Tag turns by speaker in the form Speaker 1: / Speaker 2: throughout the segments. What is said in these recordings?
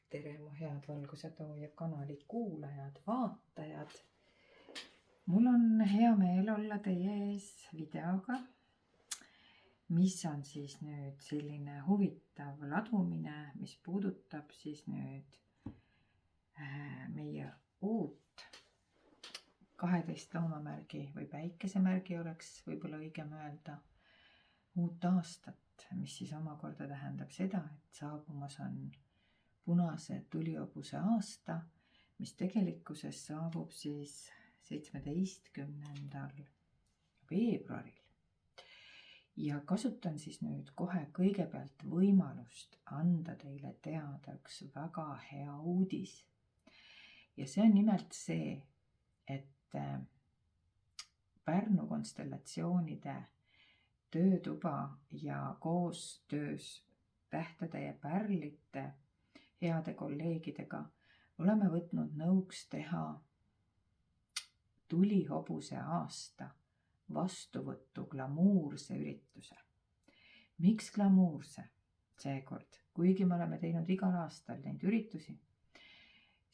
Speaker 1: tere, mu head Valguse Tooja kanali kuulajad, vaatajad. Mul on hea meel olla teie ees videoga, mis on siis nüüd selline huvitav ladumine, mis puudutab siis nüüd meie uut 12 loomamärgi või päikesemärgi oleks võib-olla õigem öelda, uut aastat, mis siis omakorda tähendab seda, et saabumas on punase tulihobuse aasta, mis tegelikkuses saabub siis 17. veebruaril. Ja kasutan siis nüüd kohe kõigepealt võimalust anda teile teada üks väga hea uudis. Ja see on nimelt see, et Pärnu konstellatsioonide töötuba ja koostöös tähtede ja pärlite heade kolleegidega oleme võtnud nõuks teha tulihobuse aasta vastuvõttu glamuurse ürituse. Miks glamuurse? Seekord, kuigi me oleme teinud igal aastal neid üritusi,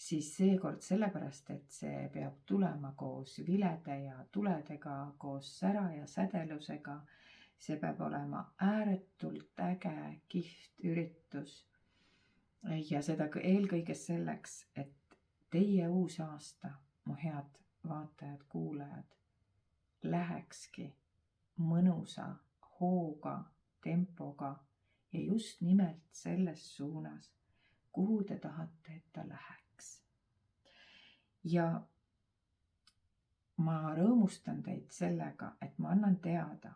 Speaker 1: siis seekord sellepärast, et see peab tulema koos vilede ja tuledega, koos sära ja sädelusega. See peab olema ääretult äge, kihvt üritus. Ja seda eelkõige selleks, et teie uus aasta, mu head vaatajad, kuulajad, lähekski mõnusa hooga, tempoga ja just nimelt selles suunas, kuhu te tahate, et ta läheks. Ja ma rõõmustan teid sellega, et ma annan teada,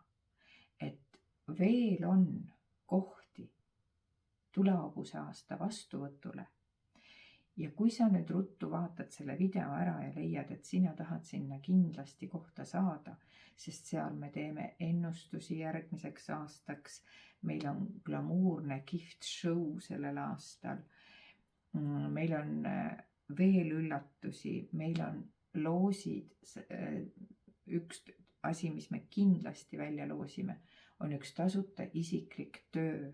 Speaker 1: et veel on kohti tulehobuse aasta vastuvõtule. Ja kui sa nüüd ruttu vaatad selle video ära ja leiad, et sina tahad sinna kindlasti kohta saada, sest seal me teeme ennustusi järgmiseks aastaks, meil on glamuurne kihvt show sellel aastal, meil on veel üllatusi, meil on loosid, üks asi, mis me kindlasti välja loosime, on üks tasuta isiklik töö,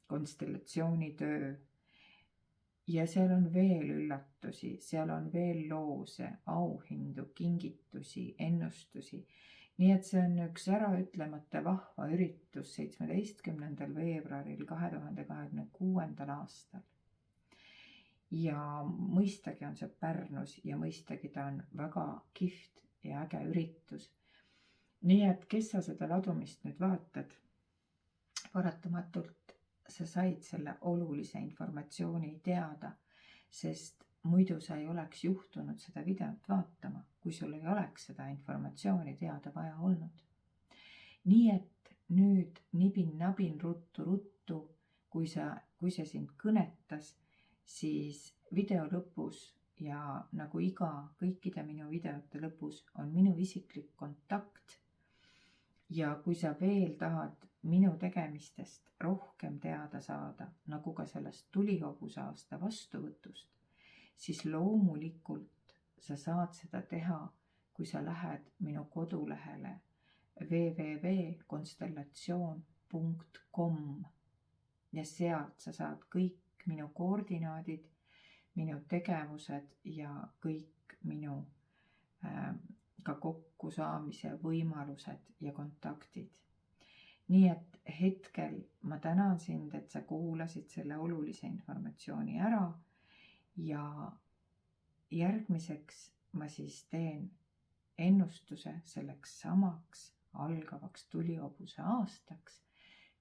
Speaker 1: konstellatsioonitöö. Ja seal on veel üllatusi, seal on veel loose, auhindu, kingitusi, ennustusi. Nii et see on üks äraütlemata vahva üritus 17. veebruaril 2026. aastal. Ja mõistagi on see Pärnus ja mõistagi ta on väga kihvt ja äge üritus. Nii et kes sa seda ladumist nüüd vaatad, paratamatult sa said selle olulise informatsiooni teada, sest muidu sa ei oleks juhtunud seda videot vaatama, kui sul ei oleks seda informatsiooni teada vaja olnud. Nii et nüüd nibin-nabin ruttu, kui see sind kõnetas, siis video lõpus ja nagu kõikide minu videote lõpus on minu isiklik kontakt. Ja kui sa veel tahad minu tegemistest rohkem teada saada, nagu ka sellest tulihobuse aasta vastuvõtust, siis loomulikult sa saad seda teha, kui sa lähed minu kodulehele www.constellation.com ja sealt sa saad kõik minu koordinaadid, minu tegevused ja kõik minu ka kokkusaamise võimalused ja kontaktid. Nii et hetkel ma tänan sind, et sa kuulasid selle olulise informatsiooni ära ja järgmiseks ma siis teen ennustuse selleks samaks algavaks tulihobuse aastaks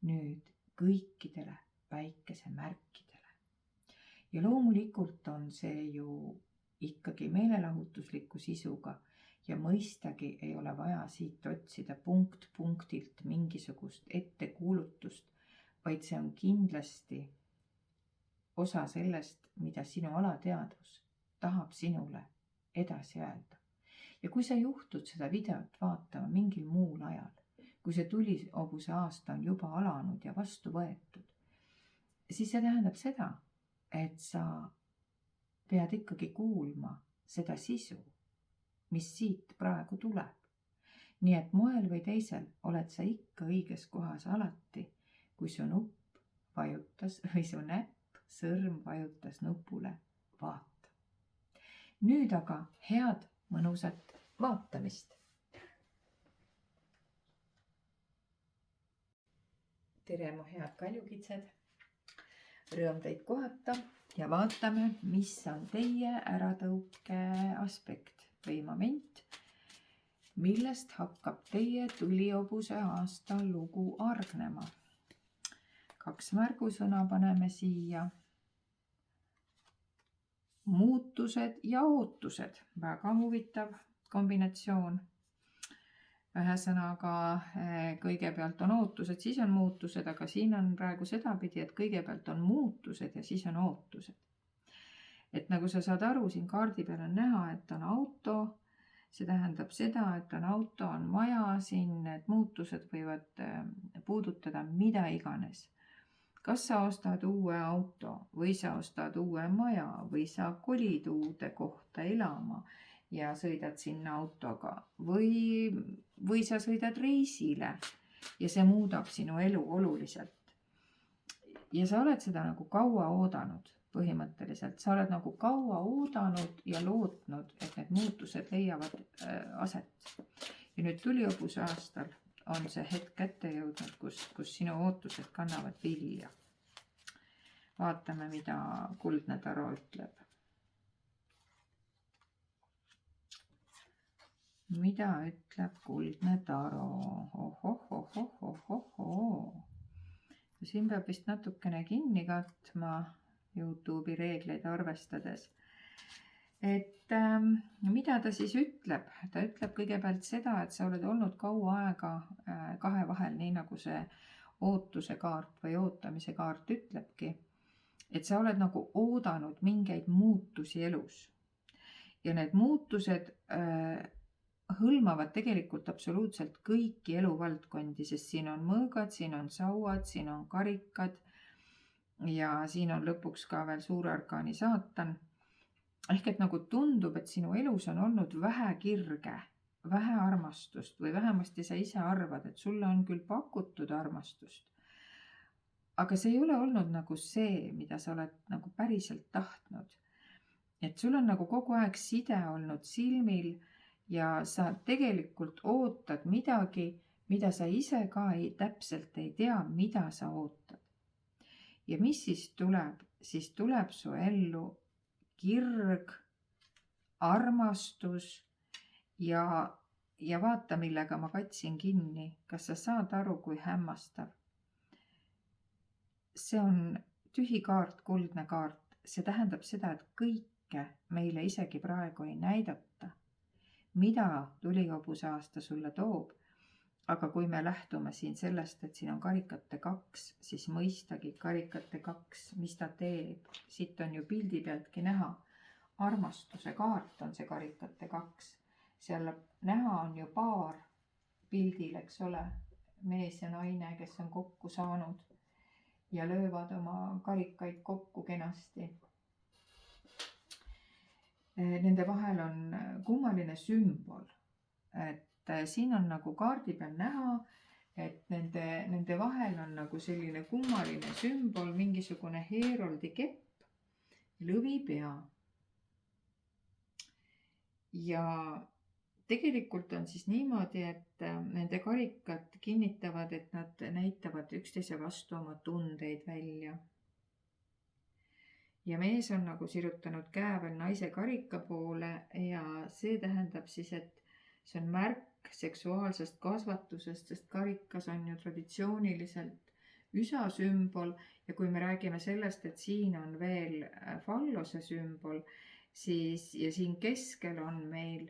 Speaker 1: nüüd kõikidele päikesemärkidele. Ja loomulikult on see ju ikkagi meelelahutusliku sisuga ja mõistagi ei ole vaja siit otsida punkt punktilt mingisugust ettekuulutust, vaid see on kindlasti osa sellest, mida sinu alateadvus tahab sinule edasi öelda. Ja kui sa juhtud seda videot vaatama mingil muul ajal, kui see tulihobuse aasta on juba alanud ja vastu võetud, siis see tähendab seda, et sa pead ikkagi kuulma seda sisu, mis siit praegu tuleb. Nii et moel või teisel oled sa ikka õiges kohas alati, kui su nupp vajutas või su näpp sõrm vajutas nupule vaata. Nüüd aga head mõnusat vaatamist. Tere, mu head kaljukitsed. Rõõm teid kohata ja vaatame, mis on teie äratõuke aspekt või moment, millest hakkab teie tulihobuse aasta lugu argnema. 2 märgusõna paneme siia. Muutused ja ootused. Väga huvitav kombinatsioon. Ühesõnaga, kõigepealt on ootused, siis on muutused, aga siin on praegu sedapidi, et kõigepealt on muutused ja siis on ootused. Et nagu sa saad aru, siin kaardi peal on näha, et on auto. See tähendab seda, et on auto, on maja, siin need muutused võivad puudutada mida iganes. Kas sa ostad uue auto või sa ostad uue maja või sa kolid uude kohta elama ja sõidad sinna autoga või sa sõidad reisile ja see muudab sinu elu oluliselt. Ja sa oled seda nagu kaua oodanud põhimõtteliselt. Sa oled nagu kaua oodanud ja lootnud, et need muutused leiavad aset. Ja nüüd tulihobuse aastal on see hetk kätte jõudnud, kus sinu ootused kannavad vilja. Vaatame, mida kuldne taro ütleb. Mida ütleb kuldne taro? Siin peab vist natukene kinni katma YouTube'i reegleid arvestades. Et mida ta siis ütleb? Ta ütleb kõigepealt seda, et sa oled olnud kaua aega kahe vahel, nii nagu see ootuse kaart või ootamise kaart ütlebki. Et sa oled nagu oodanud mingeid muutusi elus. Ja need muutused hõlmavad tegelikult absoluutselt kõiki eluvaldkondi, sest siin on mõõgad, siin on sauad, siin on karikad ja siin on lõpuks ka veel suure arkaani saatan. Ehk et nagu tundub, et sinu elus on olnud vähe kirge, vähe armastust või vähemasti sa ise arvad, et sulle on küll pakutud armastust. Aga see ei ole olnud nagu see, mida sa oled nagu päriselt tahtnud. Et sul on nagu kogu aeg side olnud silmil ja sa tegelikult ootad midagi, mida sa ise ka täpselt ei tea, mida sa ootad. Ja mis siis tuleb? Siis tuleb su ellu kirg, armastus ja vaata, millega ma katsin kinni. Kas sa saad aru, kui hämmastav? See on tühi kaart, kuldne kaart. See tähendab seda, et kõike meile isegi praegu ei näidata, mida tulihobuse aasta sulle toob. Aga kui me lähtume siin sellest, et siin on karikate 2, siis mõistagi karikate 2, mis ta teeb. Siit on ju pildi pealtki näha. Armastuse kaart on see karikate 2. Seal näha on ju paar pildil, eks ole, mees ja naine, kes on kokku saanud ja löövad oma karikaid kokku kenasti. Nende vahel on kummaline sümbol, et siin on nagu kaardi peal näha, et nende vahel on nagu selline kummaline sümbol, mingisugune heeroldi kepp, lõvipea. Ja tegelikult on siis niimoodi, et nende karikad kinnitavad, et nad näitavad üksteise vastu oma tundeid välja. Ja mees on nagu sirutanud käe veel naise karika poole ja see tähendab siis, et see on märk seksuaalsest kasvatusest, sest karikas on ju traditsiooniliselt üsa sümbol ja kui me räägime sellest, et siin on veel fallose sümbol, siis ja siin keskel on meil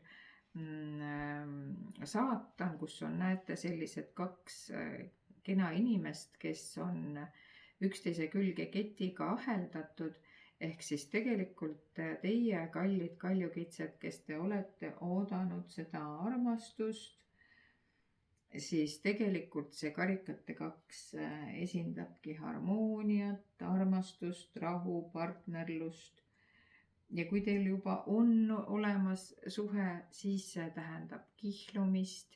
Speaker 1: saatan, kus on, näete, sellised 2 kena inimest, kes on üksteise külge ketiga aheldatud, ehk siis tegelikult teie kallid kaljukitsed, kes te olete oodanud seda armastust, siis tegelikult see karikate 2 esindabki harmooniat, armastust, rahu, partnerlust. Ja kui teil juba on olemas suhe, siis see tähendab kihlumist,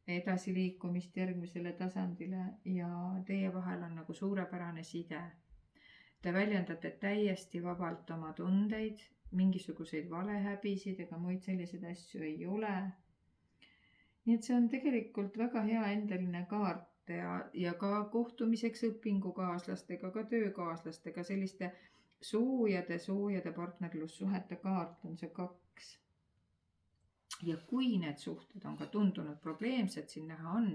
Speaker 1: edasiliikumist järgmisele tasandile ja teie vahel on nagu suurepärane side. Te väljendate täiesti vabalt oma tundeid, mingisuguseid valehäbisid ega muid selliseid asju ei ole. Nii et see on tegelikult väga hea endeline kaart ja ka kohtumiseks õpingukaaslastega, ka töökaaslastega, selliste soojade partnerlussuhete kaart on see 2. Ja kui need suhted on ka tundunud probleemsed, siin näha on,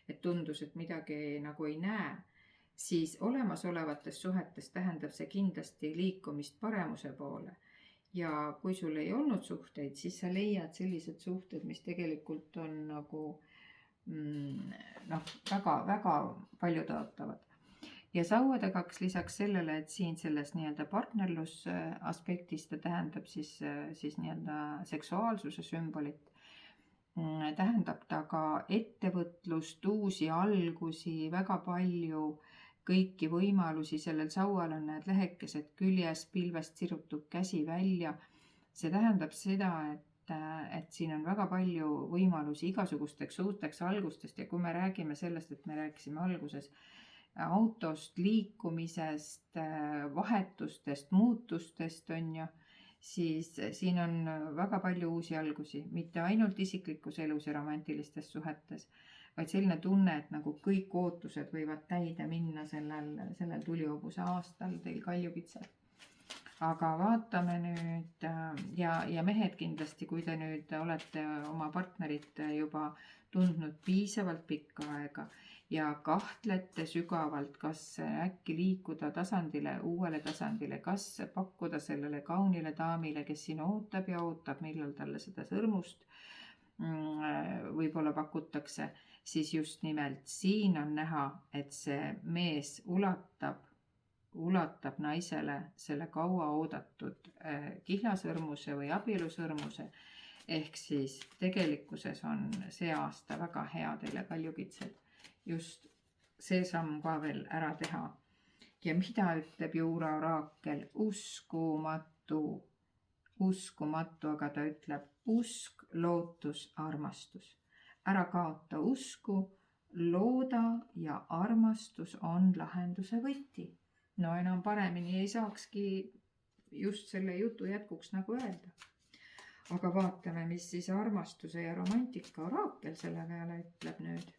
Speaker 1: et tundus, et midagi nagu ei näe, siis olemasolevates suhetes tähendab see kindlasti liikumist paremuse poole. Ja kui sul ei olnud suhteid, siis sa leiad sellised suhted, mis tegelikult on nagu väga palju tõotavad. Ja sauade 2 lisaks sellele, et siin selles nii-öelda partnerlus aspektis ta tähendab siis nii-öelda seksuaalsuse sümbolit, tähendab ta ka ettevõtlust, uusi algusi, väga palju kõiki võimalusi. Sellel saual on need lehekesed küljes, pilvest sirutub käsi välja. See tähendab seda, et siin on väga palju võimalusi igasugusteks uuteks algustest ja kui me räägime sellest, et me rääkisime alguses autost, liikumisest, vahetustest, muutustest on ju, siis siin on väga palju uusi algusi, mitte ainult isiklikus elus ja romantilistes suhetes, vaid selline tunne, et nagu kõik ootused võivad täide minna sellel tulihobuse aastal teil kaljukitsel. Aga vaatame nüüd ja mehed kindlasti, kui te nüüd olete oma partnerit juba tundnud piisavalt pikka aega ja kahtlete sügavalt, kas äkki liikuda uuele tasandile, kas pakkuda sellele kaunile daamile, kes siin ootab ja ootab, millal talle seda sõrmust võib-olla pakutakse, siis just nimelt siin on näha, et see mees ulatab naisele selle kaua oodatud kihlasõrmuse või abielusõrmuse, ehk siis tegelikkuses on see aasta väga hea teile kaljukitsed. Just see samm ka veel ära teha. Ja mida ütleb Juura oraakel? Uskumatu, aga ta ütleb usk, lootus, armastus. Ära kaota usku, looda ja armastus on lahenduse võti. No enam paremini ei saakski just selle jutu jätkuks nagu öelda. Aga vaatame, mis siis armastuse ja romantika oraakel selle peale ütleb nüüd.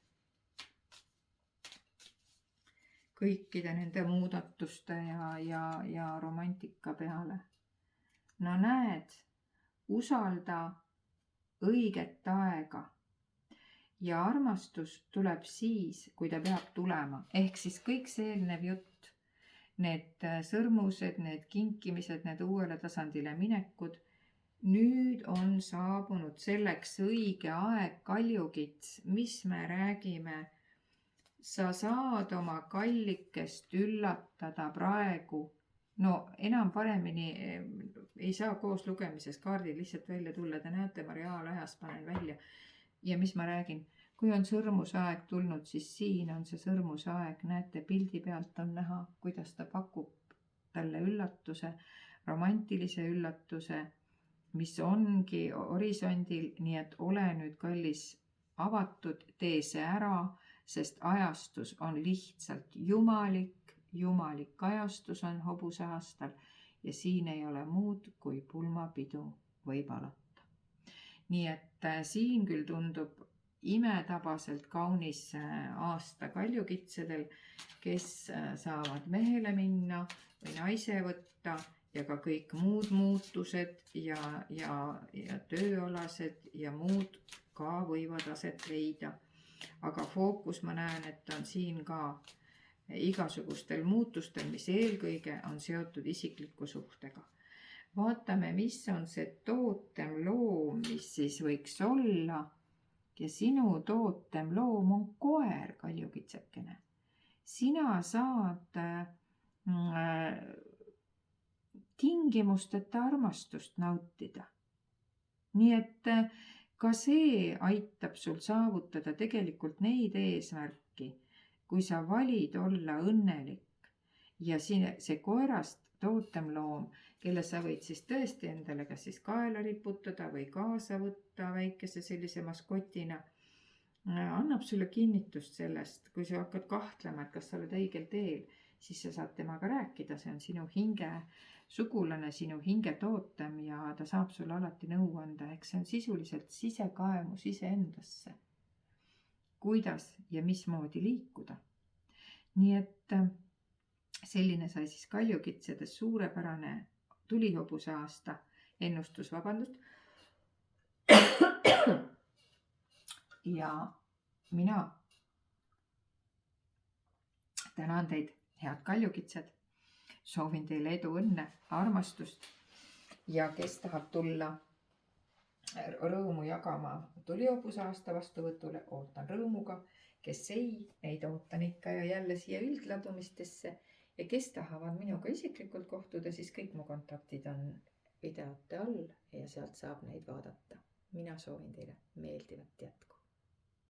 Speaker 1: Kõikide nende muudatuste ja romantika peale. No näed, usalda õiget aega. Ja armastus tuleb siis, kui ta peab tulema. Ehk siis kõik see eelnev jutt, need sõrmused, need kinkimised, need uuele tasandile minekud, nüüd on saabunud selleks õige aeg, kaljukits, mis me räägime. Sa saad oma kallikest üllatada praegu. No enam paremini ei saa koos lugemises kaardid lihtsalt välja tulla. Te näete, ma reaalajas panen välja. Ja mis ma räägin? Kui on sõrmusaeg tulnud, siis siin on see sõrmusaeg. Näete, pildi pealt on näha, kuidas ta pakub talle üllatuse, romantilise üllatuse, mis ongi horisondil. Nii et ole nüüd kallis avatud, tee see ära, sest ajastus on lihtsalt jumalik ajastus on hobuse aastal ja siin ei ole muud kui pulmapidu või palata. Nii et siin küll tundub imetabaselt kaunis aasta kaljukitsedel, kes saavad mehele minna või naise võtta ja ka kõik muud muutused ja tööalased ja muud ka võivad aset leida. Aga fookus ma näen, et on siin ka igasugustel muutustel, mis eelkõige on seotud isikliku suhtega. Vaatame, mis on see tootemloom, mis siis võiks olla. Ja sinu tootemloom on koer, kaljukitsekene. Sina saad tingimusteta armastust nautida. Nii et ka see aitab sul saavutada tegelikult neid eesmärki, kui sa valid olla õnnelik. Ja see koerast tootemloom, kelle sa võid siis tõesti endale kas siis kaela riputada või kaasa võtta väikese sellise maskotina, annab sulle kinnitust sellest, kui sa hakkad kahtlema, et kas sa oled õigel teel, siis sa saad temaga rääkida, see on sinu hinge sugulane, sinu hinge tootem ja ta saab sulle alati nõu anda, ehk see on sisuliselt sisekaemus iseendasse. Kuidas ja mismoodi liikuda. Nii et selline sai siis kaljukitsede suurepärane tulihobuse aasta ennustus, vabandust. Ja mina tänan teid, head kaljukitsed. Soovin teile edu, õnne, armastust ja kes tahab tulla rõõmu jagama tulihobuse aasta vastuvõtule, ootan rõõmuga. Kes ei, neid ootan ikka ja jälle siia üldladumistesse ja kes tahavad minuga isiklikult kohtuda, siis kõik mu kontaktid on videote all ja sealt saab neid vaadata. Mina soovin teile meeldivat jätku.